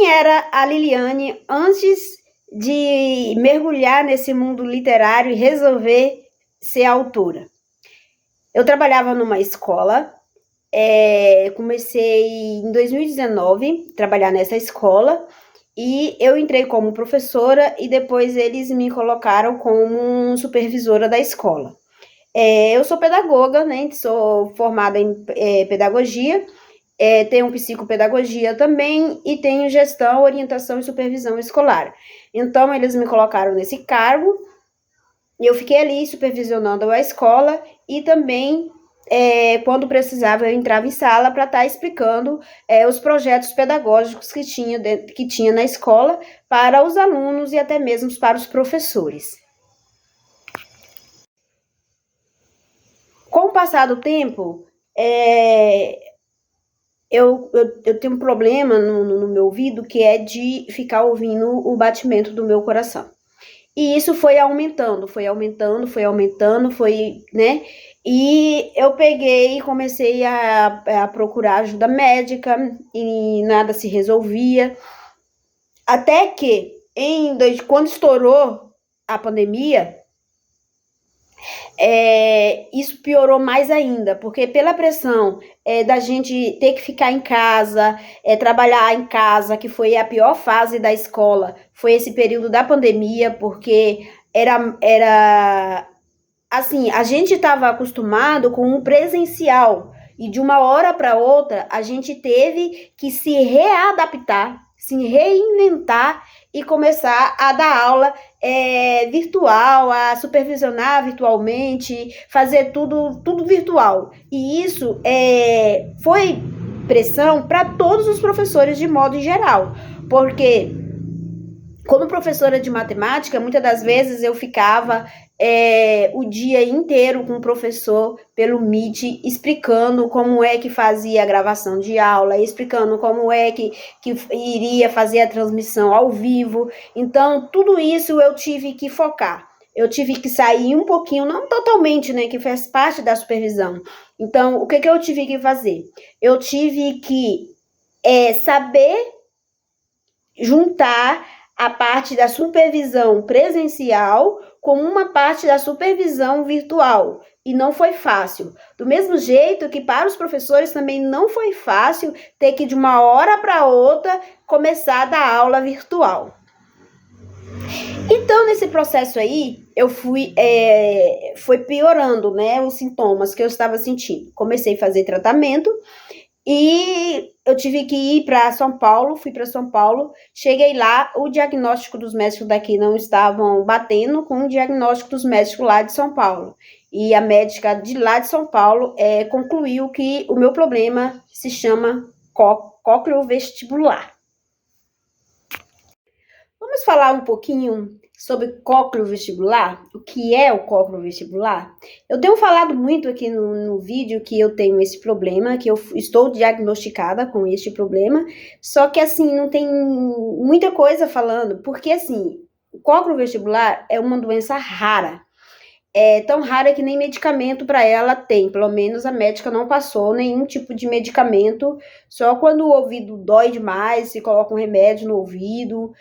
Quem era a Liliane antes de mergulhar nesse mundo literário e resolver ser autora? Eu trabalhava numa escola, comecei em 2019 a trabalhar nessa escola e eu entrei como professora e depois eles me colocaram como supervisora da escola. Eu sou pedagoga, né? Sou formada em pedagogia, tenho psicopedagogia também e tenho gestão, orientação e supervisão escolar. Então, eles me colocaram nesse cargo e eu fiquei ali supervisionando a escola e também, quando precisava, eu entrava em sala para estar explicando os projetos pedagógicos que tinha na escola para os alunos e até mesmo para os professores. Com o passar do tempo, eu tenho um problema no meu ouvido que é de ficar ouvindo o batimento do meu coração. E isso foi aumentando, né? E eu peguei e comecei a procurar ajuda médica e nada se resolvia. Até que, quando estourou a pandemia, isso piorou mais ainda, porque pela pressão da gente ter que ficar em casa, trabalhar em casa, que foi a pior fase da escola, foi esse período da pandemia, porque era assim, a gente estava acostumado com um presencial, e de uma hora para outra, a gente teve que se readaptar, se reinventar e começar a dar aula virtual, a supervisionar virtualmente, fazer tudo virtual. E isso foi pressão para todos os professores de modo geral, porque como professora de matemática, muitas das vezes eu ficava o dia inteiro com o professor pelo Meet, explicando como é que fazia a gravação de aula, explicando como é que iria fazer a transmissão ao vivo. Então, tudo isso eu tive que focar. Eu tive que sair um pouquinho, não totalmente, né, que faz parte da supervisão. Então, o que eu tive que fazer? Eu tive que saber juntar a parte da supervisão presencial com uma parte da supervisão virtual. E não foi fácil. Do mesmo jeito que para os professores também não foi fácil ter que de uma hora para outra começar a dar aula virtual. Então, nesse processo aí, eu foi piorando, né, os sintomas que eu estava sentindo. Comecei a fazer tratamento e eu tive que ir para São Paulo, fui para São Paulo, cheguei lá, o diagnóstico dos médicos daqui não estavam batendo com o diagnóstico dos médicos lá de São Paulo. E a médica de lá de São Paulo concluiu que o meu problema se chama cócleo vestibular. Vamos falar um pouquinho sobre cócleo vestibular? O que é o cócleo vestibular? Eu tenho falado muito aqui no vídeo que eu tenho esse problema, que eu estou diagnosticada com este problema, só que assim, não tem muita coisa falando, porque assim, o cócleo vestibular é uma doença rara. É tão rara que nem medicamento para ela tem, pelo menos a médica não passou nenhum tipo de medicamento, só quando o ouvido dói demais, se coloca um remédio no ouvido,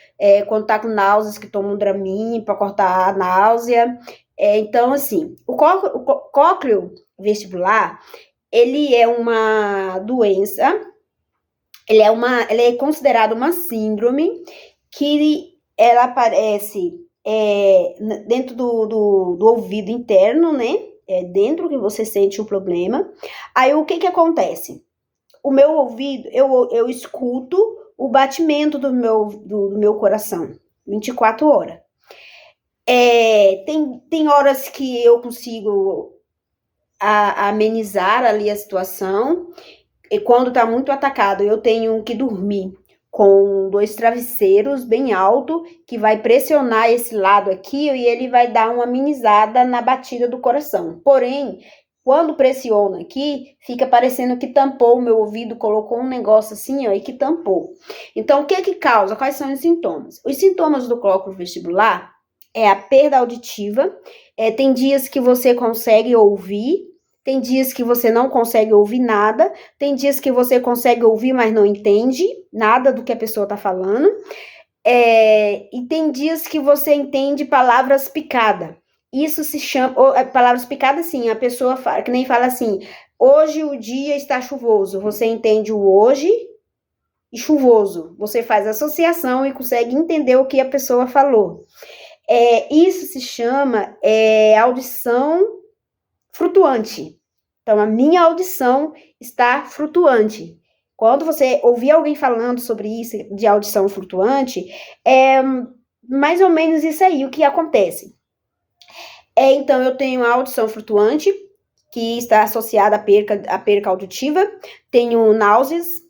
quando tá com náuseas que toma um Dramin para cortar a náusea. Então, assim, o cócleo vestibular, ele é uma doença, ele é considerado uma síndrome que ela aparece dentro do ouvido interno, né? Dentro que você sente o problema. Aí o que acontece? O meu ouvido, eu escuto o batimento do meu coração 24 horas. Tem horas que eu consigo amenizar ali a situação, e quando tá muito atacado, eu tenho que dormir com 2 travesseiros bem alto, que vai pressionar esse lado aqui e ele vai dar uma amenizada na batida do coração. Porém, quando pressiona aqui, fica parecendo que tampou o meu ouvido, colocou um negócio assim, ó, e que tampou. Então, o que causa? Quais são os sintomas? Os sintomas do cócleo vestibular é a perda auditiva. Tem dias que você consegue ouvir, tem dias que você não consegue ouvir nada, tem dias que você consegue ouvir, mas não entende nada do que a pessoa está falando, e tem dias que você entende palavras picadas. Isso se chama, palavras picadas, sim, a pessoa fala, que nem fala assim, hoje o dia está chuvoso, você entende o hoje e chuvoso, você faz associação e consegue entender o que a pessoa falou. Isso se chama audição flutuante. Então, a minha audição está flutuante. Quando você ouvir alguém falando sobre isso, de audição flutuante, é mais ou menos isso aí o que acontece. Então, eu tenho a audição flutuante, que está associada à perca auditiva, tenho náuseas,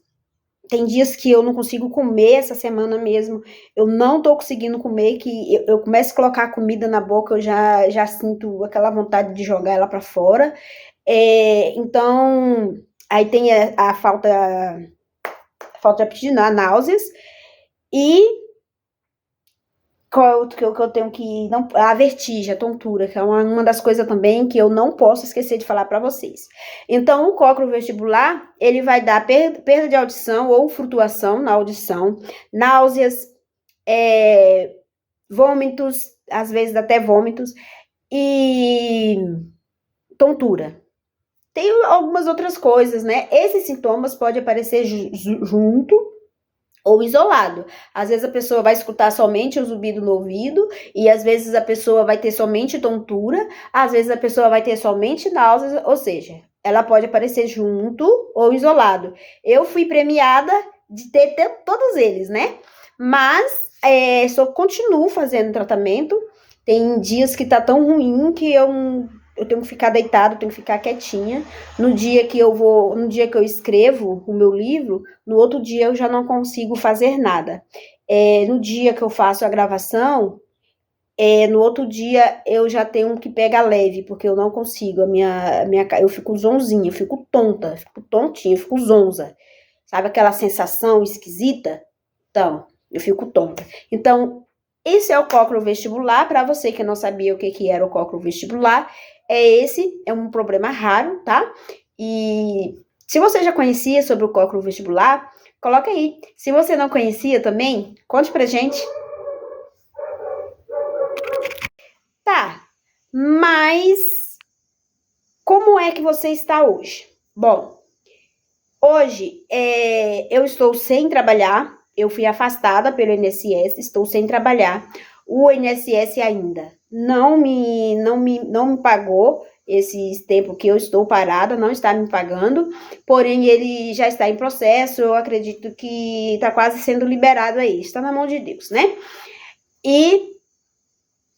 tem dias que eu não consigo comer, essa semana mesmo, eu não tô conseguindo comer, que eu começo a colocar a comida na boca, eu já sinto aquela vontade de jogar ela para fora. Então, aí tem a falta de apetite, náuseas, e qual outro que eu tenho que... Não, a vertigem, a tontura, que é uma das coisas também que eu não posso esquecer de falar para vocês. Então, o cócleo vestibular, ele vai dar perda de audição ou flutuação na audição, náuseas, vômitos, às vezes até vômitos, e tontura. Tem algumas outras coisas, né? Esses sintomas podem aparecer junto ou isolado. Às vezes a pessoa vai escutar somente o zumbido no ouvido, e às vezes a pessoa vai ter somente tontura, às vezes a pessoa vai ter somente náuseas, ou seja, ela pode aparecer junto ou isolado. Eu fui premiada de ter todos eles, né? Mas só continuo fazendo tratamento. Tem dias que tá tão ruim que eu tenho que ficar deitada, eu tenho que ficar quietinha. No dia que eu escrevo o meu livro, no outro dia eu já não consigo fazer nada. No dia que eu faço a gravação, no outro dia eu já tenho que pegar leve, porque eu não consigo, eu fico zonzinha, eu fico tonta, eu fico tontinha, eu fico zonza. Sabe aquela sensação esquisita? Então, eu fico tonta. Então, esse é o cócleo vestibular. Para você que não sabia o que era o cócleo vestibular, esse é um problema raro, tá? E se você já conhecia sobre o cócleo vestibular, coloca aí. Se você não conhecia também, conte pra gente. Tá, mas como é que você está hoje? Bom, hoje eu estou sem trabalhar, eu fui afastada pelo INSS, estou sem trabalhar. O INSS ainda não me pagou esse tempo que eu estou parada, não está me pagando, porém ele já está em processo, eu acredito que está quase sendo liberado aí, está na mão de Deus, né? E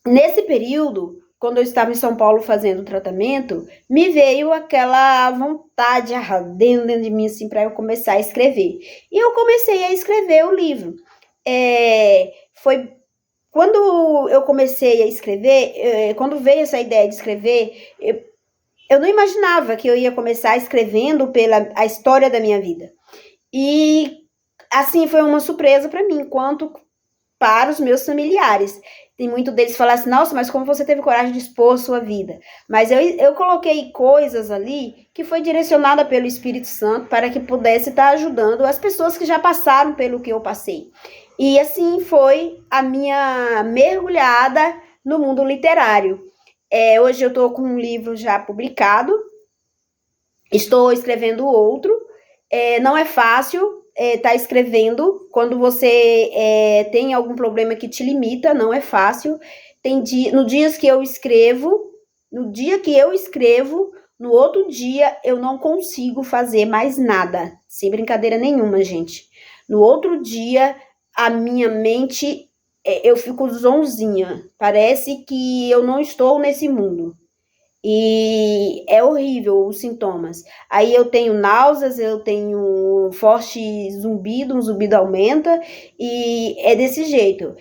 nesse período, quando eu estava em São Paulo fazendo o tratamento, me veio aquela vontade ardendo dentro de mim, assim, para eu começar a escrever. E eu comecei a escrever o livro. Foi quando eu comecei a escrever, quando veio essa ideia de escrever, eu não imaginava que eu ia começar escrevendo a história da minha vida. E, assim, foi uma surpresa para mim, quanto para os meus familiares. Tem muito deles que falam assim, nossa, mas como você teve coragem de expor a sua vida? Mas eu coloquei coisas ali que foi direcionada pelo Espírito Santo para que pudesse estar ajudando as pessoas que já passaram pelo que eu passei. E assim foi a minha mergulhada no mundo literário. Hoje eu estou com um livro já publicado, estou escrevendo outro. Não é fácil tá escrevendo quando você tem algum problema que te limita, não é fácil. No dia que eu escrevo, no outro dia eu não consigo fazer mais nada, sem brincadeira nenhuma, gente. No outro dia a minha mente, eu fico zonzinha, parece que eu não estou nesse mundo. E é horrível os sintomas. Aí eu tenho náuseas, eu tenho forte zumbido, um zumbido aumenta, e é desse jeito.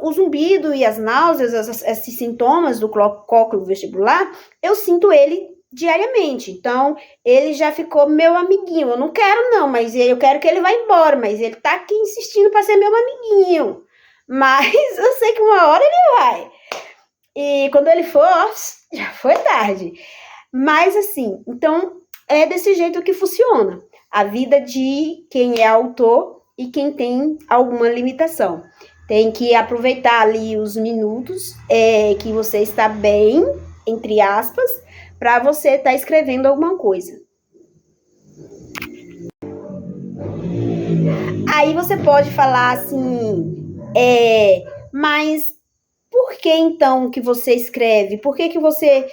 O zumbido e as náuseas, esses sintomas do cócleo vestibular, eu sinto ele diariamente. Então, ele já ficou meu amiguinho. Eu não quero não, mas eu quero que ele vá embora, mas ele tá aqui insistindo para ser meu amiguinho. Mas eu sei que uma hora ele vai. E quando ele for, já foi tarde. Mas assim, então é desse jeito que funciona a vida de quem é autor e quem tem alguma limitação. Tem que aproveitar ali os minutos que você está bem, entre aspas, para você estar escrevendo alguma coisa. Aí você pode falar assim, mas por que então que você escreve? Por que você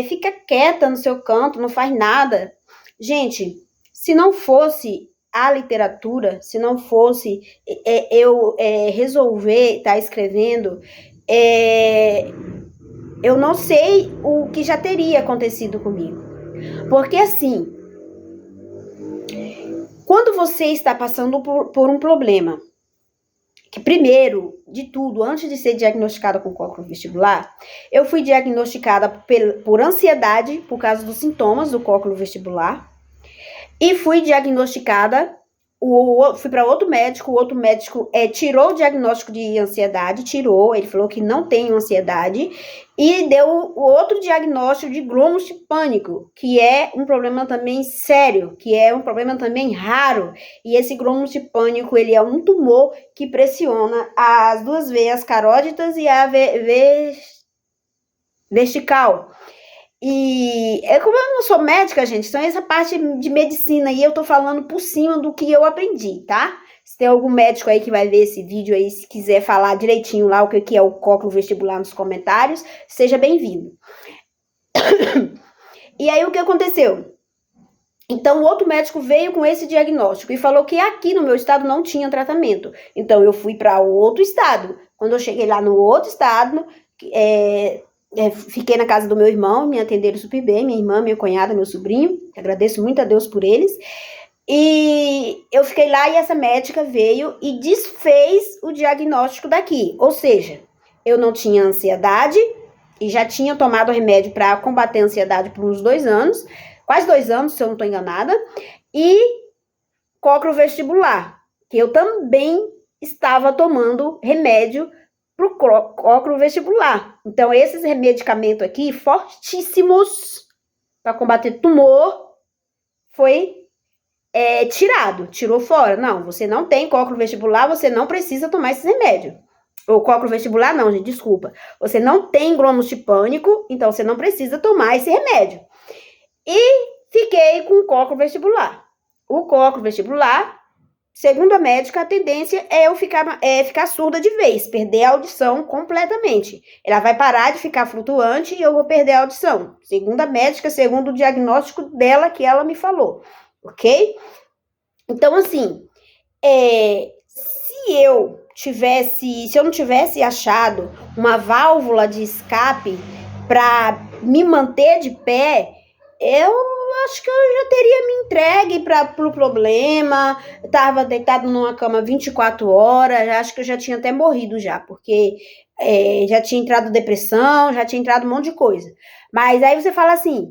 fica quieta no seu canto, não faz nada? Gente, se não fosse a literatura, se não fosse eu resolver estar escrevendo, eu não sei o que já teria acontecido comigo. Porque assim, quando você está passando por um problema, que primeiro de tudo, antes de ser diagnosticada com cálculo vestibular, eu fui diagnosticada por ansiedade, por causa dos sintomas do cálculo vestibular, e fui diagnosticada, fui para outro médico, o outro médico tirou o diagnóstico de ansiedade, ele falou que não tenho ansiedade, e deu o outro diagnóstico de gromos de pânico, que é um problema também sério, que é um problema também raro, e esse gromos de pânico, ele é um tumor que pressiona as duas veias carótidas e a vertical. E como eu não sou médica, gente, então essa parte de medicina aí eu tô falando por cima do que eu aprendi, tá? Se tem algum médico aí que vai ver esse vídeo aí, se quiser falar direitinho lá o que é o cálculo vestibular nos comentários, seja bem-vindo. E aí o que aconteceu? Então o outro médico veio com esse diagnóstico e falou que aqui no meu estado não tinha tratamento. Então eu fui para outro estado. Quando eu cheguei lá no outro estado, fiquei na casa do meu irmão, me atenderam super bem, minha irmã, minha cunhada, meu sobrinho, agradeço muito a Deus por eles, e eu fiquei lá e essa médica veio e desfez o diagnóstico daqui, ou seja, eu não tinha ansiedade e já tinha tomado remédio para combater a ansiedade por uns 2 anos, quase 2 anos, se eu não estou enganada, e cálculo vestibular, que eu também estava tomando remédio para o cálculo vestibular. Então, esses medicamentos aqui, fortíssimos, para combater tumor, foi tirou fora. Não, você não tem cálculo vestibular, você não precisa tomar esses remédios. Ou cálculo vestibular, não, gente, desculpa. Você não tem gromos de pânico, então você não precisa tomar esse remédio. E fiquei com o cálculo vestibular. O cálculo vestibular, segundo a médica, a tendência é eu ficar surda de vez, perder a audição completamente. Ela vai parar de ficar flutuante e eu vou perder a audição. Segundo a médica, segundo o diagnóstico dela que ela me falou, ok? Então, assim, se eu não tivesse achado uma válvula de escape para me manter de pé, eu acho que eu já teria me entregue para o problema, estava deitado numa cama 24 horas, acho que eu já tinha até morrido já, porque já tinha entrado depressão, já tinha entrado um monte de coisa. Mas aí você fala assim,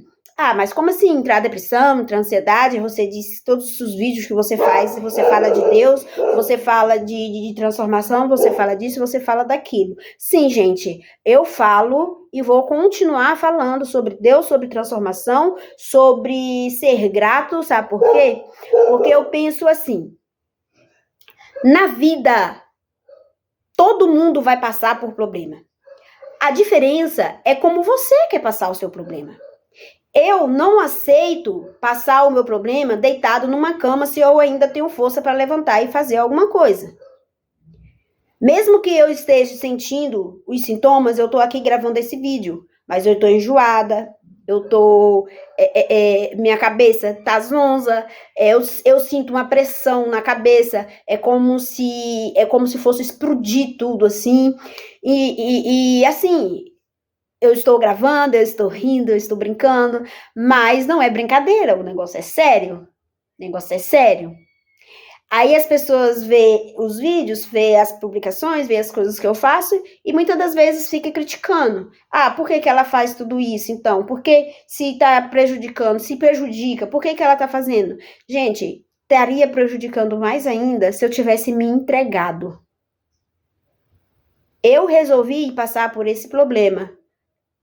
mas como assim entrar depressão, entrar ansiedade? Você diz todos os vídeos que você faz, você fala de Deus, você fala de transformação, você fala disso, você fala daquilo. Sim, gente, eu falo e vou continuar falando sobre Deus, sobre transformação, sobre ser grato, sabe por quê? Porque eu penso assim, na vida, todo mundo vai passar por problema. A diferença é como você quer passar o seu problema. Eu não aceito passar o meu problema deitado numa cama se eu ainda tenho força para levantar e fazer alguma coisa. Mesmo que eu esteja sentindo os sintomas, eu tô aqui gravando esse vídeo, mas eu tô enjoada, eu tô... minha cabeça tá zonza, eu sinto uma pressão na cabeça, é como se fosse explodir tudo, assim, e assim... Eu estou gravando, eu estou rindo, eu estou brincando, mas não é brincadeira, o negócio é sério. O negócio é sério. Aí as pessoas vê os vídeos, vê as publicações, vê as coisas que eu faço e muitas das vezes fica criticando. Por que ela faz tudo isso então? Porque se está prejudicando, se prejudica, por que ela está fazendo? Gente, estaria prejudicando mais ainda se eu tivesse me entregado. Eu resolvi passar por esse problema.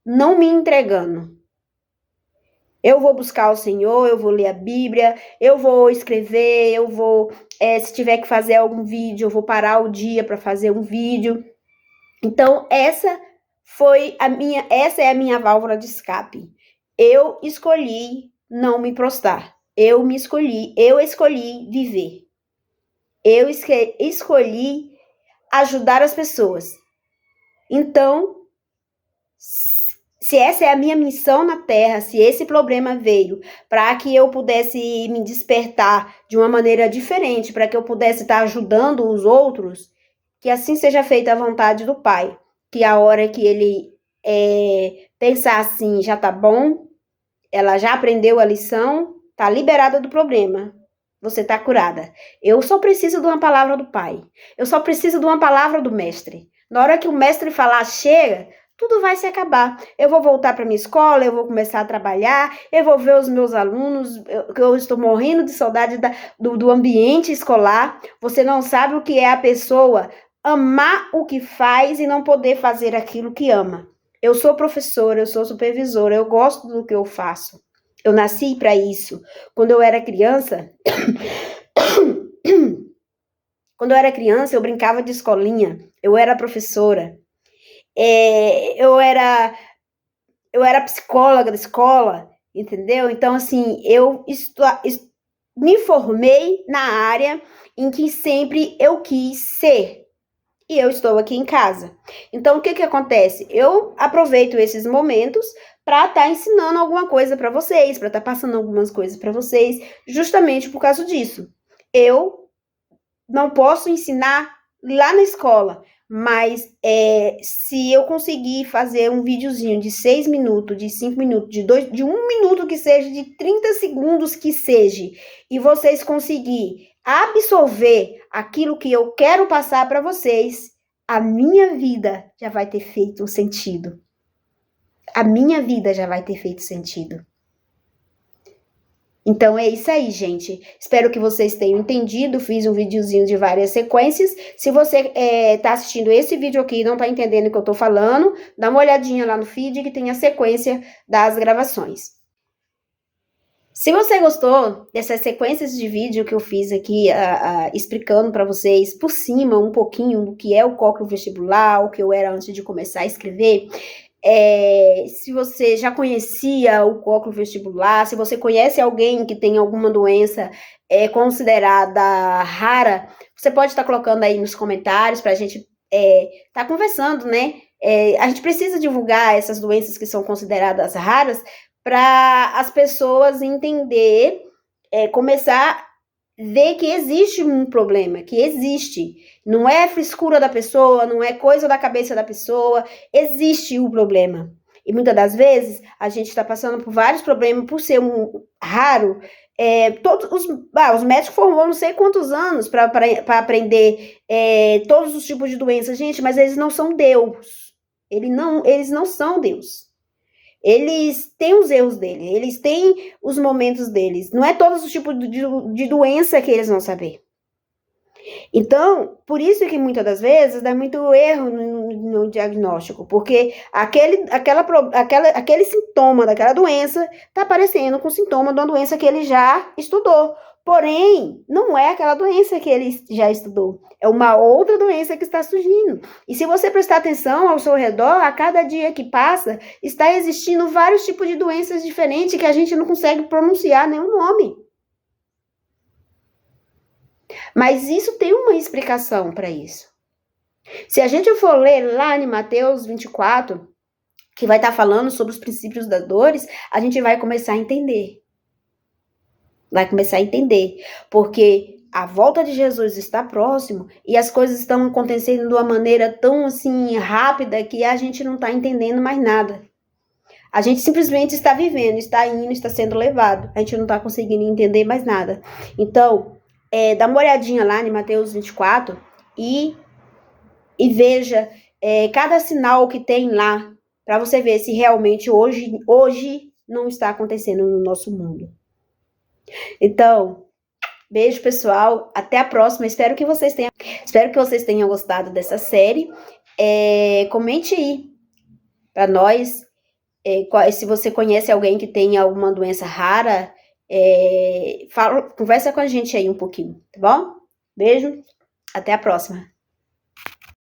Não me entregando. Eu vou buscar o Senhor, eu vou ler a Bíblia, eu vou escrever, eu vou, se tiver que fazer algum vídeo, eu vou parar o dia para fazer um vídeo. Então, essa é a minha válvula de escape. Eu escolhi não me prostrar. Eu escolhi viver. Eu escolhi ajudar as pessoas. Então, se essa é a minha missão na Terra, se esse problema veio para que eu pudesse me despertar de uma maneira diferente, para que eu pudesse estar ajudando os outros, que assim seja feita a vontade do Pai. Que a hora que ele pensar assim, já tá bom, ela já aprendeu a lição, tá liberada do problema. Você tá curada. Eu só preciso de uma palavra do Pai. Eu só preciso de uma palavra do Mestre. Na hora que o Mestre falar, chega, tudo vai se acabar. Eu vou voltar para minha escola, eu vou começar a trabalhar, eu vou ver os meus alunos, que eu estou morrendo de saudade do ambiente escolar. Você não sabe o que é a pessoa amar o que faz e não poder fazer aquilo que ama. Eu sou professora, eu sou supervisora, eu gosto do que eu faço. Eu nasci para isso. Quando eu era criança, eu brincava de escolinha, eu era professora, eu era psicóloga da escola, entendeu? Então, assim, eu me formei na área em que sempre eu quis ser. E eu estou aqui em casa. Então, o que acontece? Eu aproveito esses momentos para estar ensinando alguma coisa para vocês, para estar passando algumas coisas para vocês, justamente por causa disso. Eu não posso ensinar lá na escola, mas se eu conseguir fazer um videozinho de 6 minutos, de 5 minutos, de 1 minuto que seja, de 30 segundos que seja, e vocês conseguirem absorver aquilo que eu quero passar para vocês, a minha vida já vai ter feito sentido. A minha vida já vai ter feito sentido. Então é isso aí, gente. Espero que vocês tenham entendido. Fiz um videozinho de várias sequências. Se você tá assistindo esse vídeo aqui e não tá entendendo o que eu tô falando, dá uma olhadinha lá no feed que tem a sequência das gravações. Se você gostou dessas sequências de vídeo que eu fiz aqui, explicando para vocês por cima um pouquinho do que é o cálculo vestibular, o que eu era antes de começar a escrever, se você já conhecia o cálculo vestibular, se você conhece alguém que tem alguma doença considerada rara, você pode estar colocando aí nos comentários para a gente estar conversando, né? A gente precisa divulgar essas doenças que são consideradas raras para as pessoas entender, começar a ver que existe um problema, que existe. Não é frescura da pessoa, não é coisa da cabeça da pessoa, existe o problema. E muitas das vezes a gente está passando por vários problemas por ser raro. Os médicos formou não sei quantos anos para aprender todos os tipos de doenças, gente, mas eles não são Deus. Eles não são Deus. Eles têm os erros deles, eles têm os momentos deles. Não é todos os tipos de doença que eles vão saber. Então, por isso que muitas das vezes dá muito erro no diagnóstico, porque aquele sintoma daquela doença está parecendo com o sintoma de uma doença que ele já estudou. Porém, não é aquela doença que ele já estudou. É uma outra doença que está surgindo. E se você prestar atenção ao seu redor, a cada dia que passa, está existindo vários tipos de doenças diferentes que a gente não consegue pronunciar nenhum nome. Mas isso tem uma explicação para isso. Se a gente for ler lá em Mateus 24, que vai estar falando sobre os princípios das dores, a gente vai começar a entender. Vai começar a entender. Porque a volta de Jesus está próximo e as coisas estão acontecendo de uma maneira tão assim rápida que a gente não está entendendo mais nada. A gente simplesmente está vivendo, está indo, está sendo levado. A gente não está conseguindo entender mais nada. Então, dá uma olhadinha lá em Mateus 24 e veja cada sinal que tem lá para você ver se realmente hoje não está acontecendo no nosso mundo. Então, beijo, pessoal. Até a próxima. Espero que vocês tenham gostado dessa série. Comente aí para nós Se você conhece alguém que tem alguma doença rara, conversa com a gente aí um pouquinho, tá bom? Beijo, até a próxima.